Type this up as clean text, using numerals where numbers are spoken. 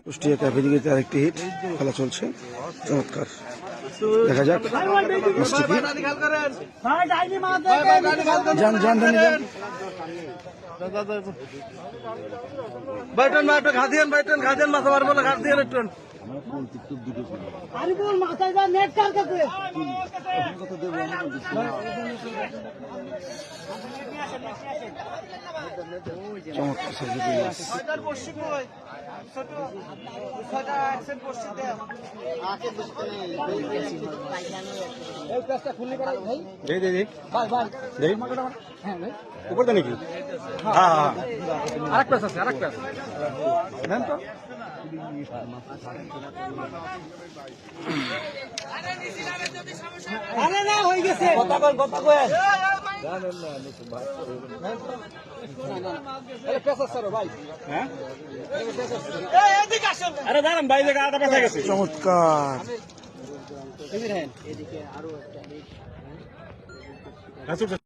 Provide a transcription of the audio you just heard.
Kushtia cafe দিকে আরেকটি hit খেলা চলছে, চমৎকার। দেখা যাক বাইটন বাইটন ঘাদিয়ান বাইটন ঘাদিয়ান মাথা মারবো না ঘাদিয়ান একটু উপর তো নাকি আরেক প্যাস আছে আরেক প্যাস নেন তো আরে না হয়ে গেছে কথা কয় আরে দাঁড়ান ভাই, দেখে আটা পেঁচা গেছে। চমৎকার। এদিকে আরো একটা